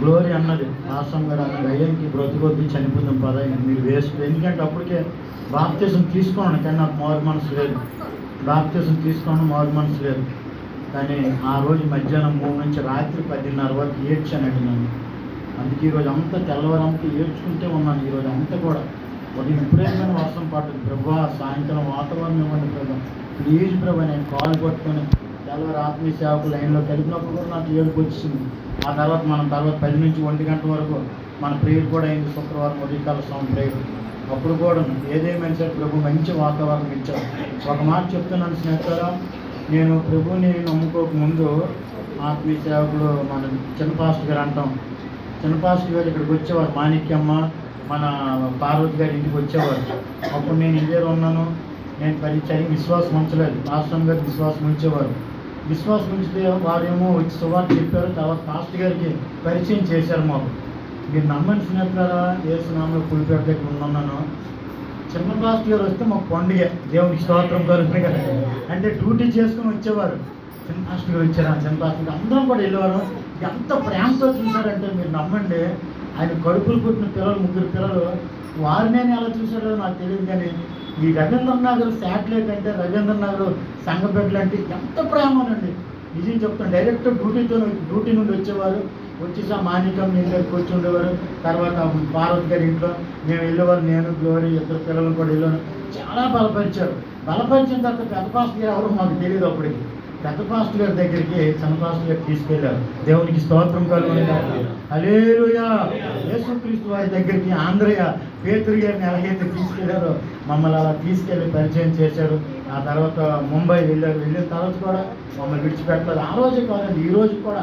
Glory అన్నది ఆశ్రమం గారు అన్నది అయ్యానికి బ్రతుకొద్ది చనిపోదాం పద మీరు వేస్ట్. ఎందుకంటే అప్పటికే బాప్తిజం తీసుకోండి కానీ నాకు మారు మనసు లేదు. బాప్తిజం తీసుకోండి మారు మనసు లేదు. కానీ ఆ రోజు మధ్యాహ్నం 3 నుంచి రాత్రి 10:30 వరకు ఏడ్చానండి నేను. అందుకే ఈరోజు అంతా తెల్లవారంతా ఏడ్చుకుంటే ఉన్నాను. ఈరోజు అంతా కూడా ఉదయం ఎప్పుడైనా వర్షం పడుతుంది, ప్రభా సాయంత్రం వాతావరణం ఇవ్వండి ప్రభా, ప్లీజ్ ప్రభా. నేను కాల్ పట్టుకొని తెల్లవారు ఆత్మీయ సేవకు లైన్లో కలిపినప్పుడు కూడా నాకు ఏడుపు వచ్చింది. ఆ తర్వాత 10 నుంచి 1 గంట వరకు మన ప్రేయర్ కూడా అయింది. శుక్రవారం ఉదయకాల స్వామి ప్రేయర్. అప్పుడు కూడా ఏదేమైనా సరే ప్రభు మంచి వాతావరణం ఇచ్చారు. ఒక మాట చెప్తున్నాను స్నేహితులారా, నేను ప్రభుని నమ్ముకోక ముందు ఆత్మీయ సేవకులు మన చిన్న పాస్టర్ గారు అంటాం, చిన్న పాస్టర్ గారు ఇక్కడికి వచ్చేవారు. మాణిక్యమ్మ మన పార్వతి గారి ఇంటికి వచ్చేవారు. అప్పుడు నేను ఇండియాలో ఉన్నాను. నేను పరిచయం విశ్వాసం ఉంచలేదు. పాస్టర్ గారికి విశ్వాసం ఉంచేవారు. విశ్వాసం ఉంచితే వారేమో వచ్చి సువార్త చెప్పారు. తర్వాత పాస్టర్ గారికి పరిచయం చేశారు మాకు. మీరు నమ్మని స్నేహితులారా, యేసునామములో పులిపేట దగ్గర ఉన్నాను. చిన్న పాస్టర్ గారు వస్తే మాకు పండుగ, దేవునికి స్తోత్రం కలుగుతుంది కదా. అంటే డ్యూటీ చేసుకుని వచ్చేవారు. చిన్న పాస్టర్ గారు వచ్చారు, చిన్న పాస్టర్ గారు అందరం కూడా వెళ్ళేవారు. ఎంత ప్రేమతో చూశారంటే మీరు నమ్మండి. ఆయన కడుపులు పుట్టిన పిల్లలు 3 పిల్లలు, వారినే ఎలా చూశారో నాకు తెలియదు. కానీ ఈ రవీంద్ర నగర్ శాటిలైట్ అంటే రవీంద్ర నగర్ సంఘబిడ్డలు అంటే ఎంత ప్రేమనండి. నిజం చెప్తాను. డైరెక్ట్ డ్యూటీ నుండి వచ్చేవారు. వచ్చేసా మాణిక్యం నేను దగ్గరికి వచ్చి ఉండేవారు. తర్వాత పార్వతి గారి ఇంట్లో మేము వెళ్ళేవారు. నేను గ్లోరీ 2 పిల్లలు కూడా వెళ్ళాను. చాలా బలపరిచారు. బలపరిచిన తర్వాత పెద్ద పాస్టర్ గారు ఎవరో మాకు తెలియదు. అప్పటికి పెద్ద పాస్టర్ గారి దగ్గరికి చిన్న పాస్టర్ గారు తీసుకెళ్ళారు. దేవునికి స్తోత్రం కలుగుతుంది. హల్లెలూయా. యేసుక్రీస్తు వారి దగ్గరికి ఆంధ్రయ్య పేతురు గారిని ఎలాగైతే తీసుకెళ్లారో మమ్మల్ని అలా తీసుకెళ్ళి పరిచయం చేశారు. ఆ తర్వాత ముంబై వెళ్ళారు. వెళ్ళిన తర్వాత కూడా మమ్మల్ని విడిచిపెట్టలేదు. ఆ రోజు కాదండి, ఈ రోజు కూడా